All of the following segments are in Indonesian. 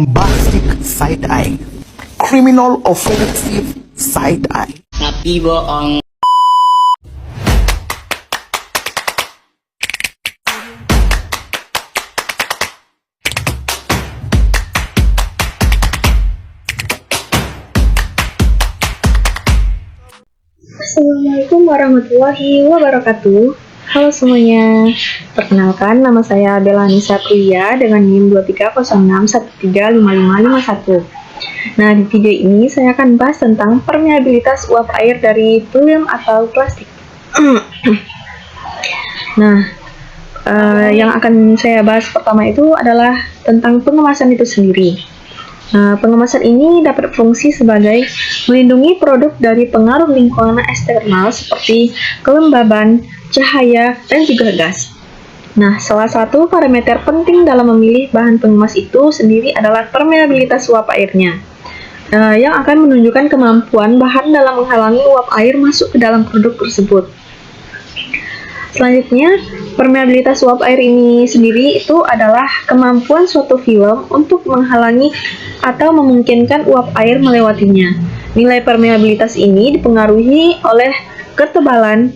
bombastic side-eye, criminal offensive side-eye. Tapi bohong. Assalamualaikum warahmatullahi wabarakatuh. Halo semuanya, perkenalkan nama saya Bella Nisa Pria dengan NIM 2306135551. Nah, di video ini saya akan bahas tentang permeabilitas uap air dari film atau plastik. Yang akan saya bahas pertama itu adalah tentang pengemasan itu sendiri. Pengemasan ini dapat berfungsi sebagai melindungi produk dari pengaruh lingkungan eksternal seperti kelembaban, cahaya, dan juga gas. Nah, salah satu parameter penting dalam memilih bahan pengemas itu sendiri adalah permeabilitas uap airnya, yang akan menunjukkan kemampuan bahan dalam menghalangi uap air masuk ke dalam produk tersebut. Selanjutnya, permeabilitas uap air ini sendiri itu adalah kemampuan suatu film untuk menghalangi atau memungkinkan uap air melewatinya. Nilai permeabilitas ini dipengaruhi oleh ketebalan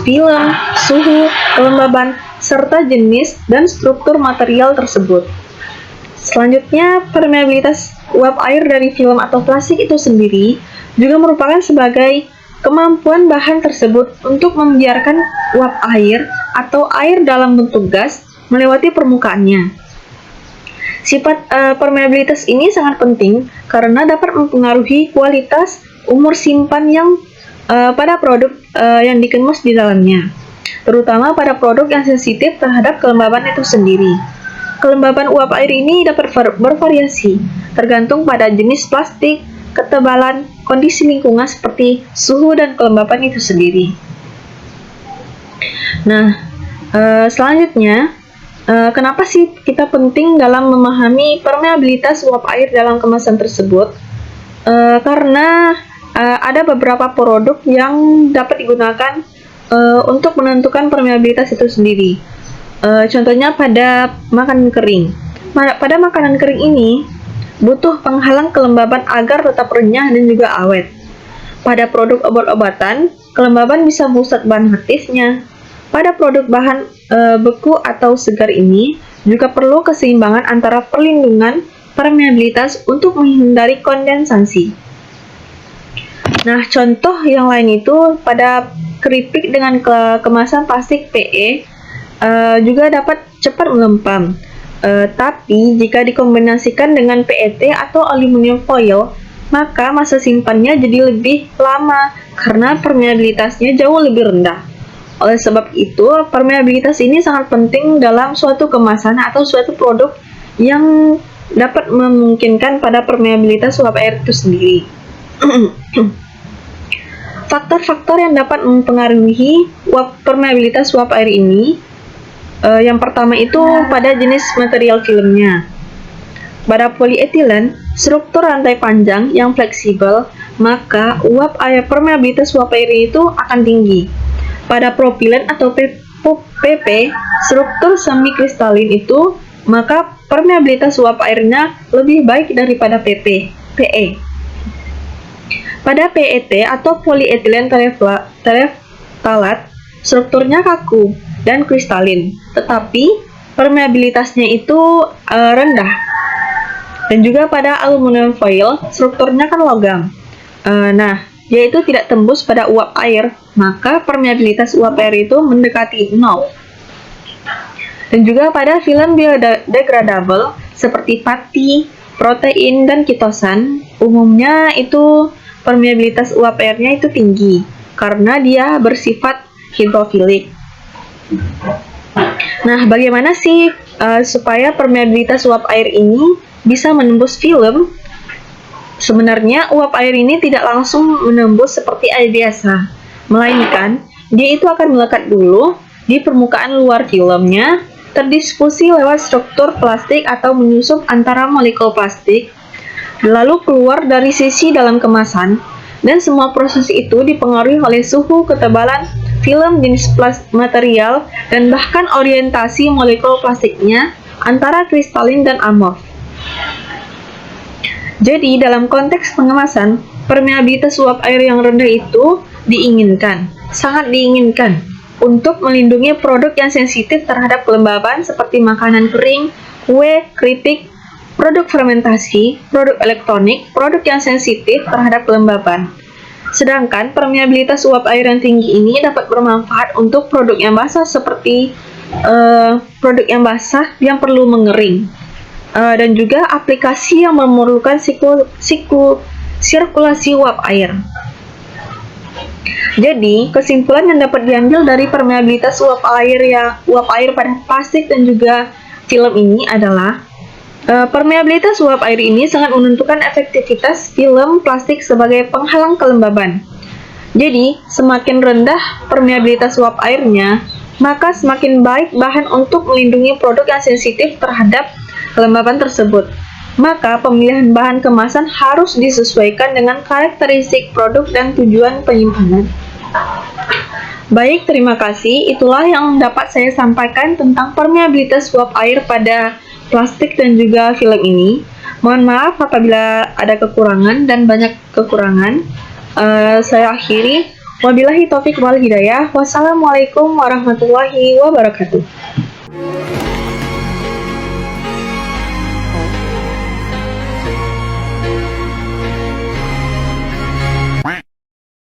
film, suhu, kelembaban, serta jenis dan struktur material tersebut. Selanjutnya, permeabilitas uap air dari film atau plastik itu sendiri juga merupakan sebagai kemampuan bahan tersebut untuk membiarkan uap air atau air dalam bentuk gas melewati permukaannya. Sifat permeabilitas ini sangat penting karena dapat mempengaruhi kualitas umur simpan yang pada produk yang dikemas di dalamnya, terutama pada produk yang sensitif terhadap kelembaban itu sendiri. Kelembaban uap air ini dapat bervariasi tergantung pada jenis plastik, ketebalan, kondisi lingkungan seperti suhu dan kelembaban itu sendiri. Nah, selanjutnya, kenapa sih kita penting dalam memahami permeabilitas uap air dalam kemasan tersebut? Karena ada beberapa produk yang dapat digunakan untuk menentukan permeabilitas itu sendiri. Contohnya pada makanan kering. Pada makanan kering ini butuh penghalang kelembaban agar tetap renyah dan juga awet. Pada produk obat-obatan, kelembaban bisa merusak bahan aktifnya. Pada produk bahan beku atau segar ini juga perlu keseimbangan antara perlindungan permeabilitas untuk menghindari kondensasi. Nah, contoh yang lain itu pada keripik dengan kemasan plastik PE juga dapat cepat melempam. Tapi jika dikombinasikan dengan PET atau aluminium foil, maka masa simpannya jadi lebih lama karena permeabilitasnya jauh lebih rendah. Oleh sebab itu, permeabilitas ini sangat penting dalam suatu kemasan atau suatu produk yang dapat memungkinkan pada permeabilitas uap air itu sendiri. Faktor-faktor yang dapat mempengaruhi permeabilitas uap air ini, yang pertama itu pada jenis material filmnya. Pada polietilen, struktur rantai panjang yang fleksibel, maka uap air permeabilitas uap air itu akan tinggi. Pada propilen atau PP, struktur semi kristalin itu, maka permeabilitas uap airnya lebih baik daripada PE. Pada PET atau polietilen tereftalat, strukturnya kaku dan kristalin, tetapi permeabilitasnya itu rendah. Dan juga pada aluminium foil, strukturnya kan logam. Dia itu tidak tembus pada uap air, maka permeabilitas uap air itu mendekati 0. Dan juga pada film biodegradable seperti pati, protein, dan kitosan, umumnya itu permeabilitas uap airnya itu tinggi karena dia bersifat hidrofilik. Nah, bagaimana sih supaya permeabilitas uap air ini bisa menembus film? Sebenarnya uap air ini tidak langsung menembus seperti air biasa, melainkan dia itu akan melekat dulu di permukaan luar filmnya, terdiskusi lewat struktur plastik atau menyusup antara molekul plastik, lalu keluar dari sisi dalam kemasan, dan semua proses itu dipengaruhi oleh suhu, ketebalan film, jenis material, dan bahkan orientasi molekul plastiknya antara kristalin dan amorf. Jadi, dalam konteks pengemasan, permeabilitas uap air yang rendah itu diinginkan, sangat diinginkan, untuk melindungi produk yang sensitif terhadap kelembaban seperti makanan kering, kue, keripik, produk fermentasi, produk elektronik, produk yang sensitif terhadap kelembaban. Sedangkan permeabilitas uap air yang tinggi ini dapat bermanfaat untuk produk yang basah seperti produk yang basah yang perlu mengering. Dan juga aplikasi yang memerlukan sirkulasi uap air. Jadi, kesimpulan yang dapat diambil dari permeabilitas uap air pada plastik dan juga film ini adalah permeabilitas uap air ini sangat menentukan efektivitas film plastik sebagai penghalang kelembaban. Jadi, semakin rendah permeabilitas uap airnya, maka semakin baik bahan untuk melindungi produk yang sensitif terhadap kelembaban tersebut. Maka pemilihan bahan kemasan harus disesuaikan dengan karakteristik produk dan tujuan penyimpanan. Baik, terima kasih. Itulah yang dapat saya sampaikan tentang permeabilitas uap air pada plastik dan juga film ini. Mohon maaf apabila ada kekurangan dan banyak kekurangan. Saya akhiri. Wabillahi taufik wal hidayah. Wassalamualaikum warahmatullahi wabarakatuh.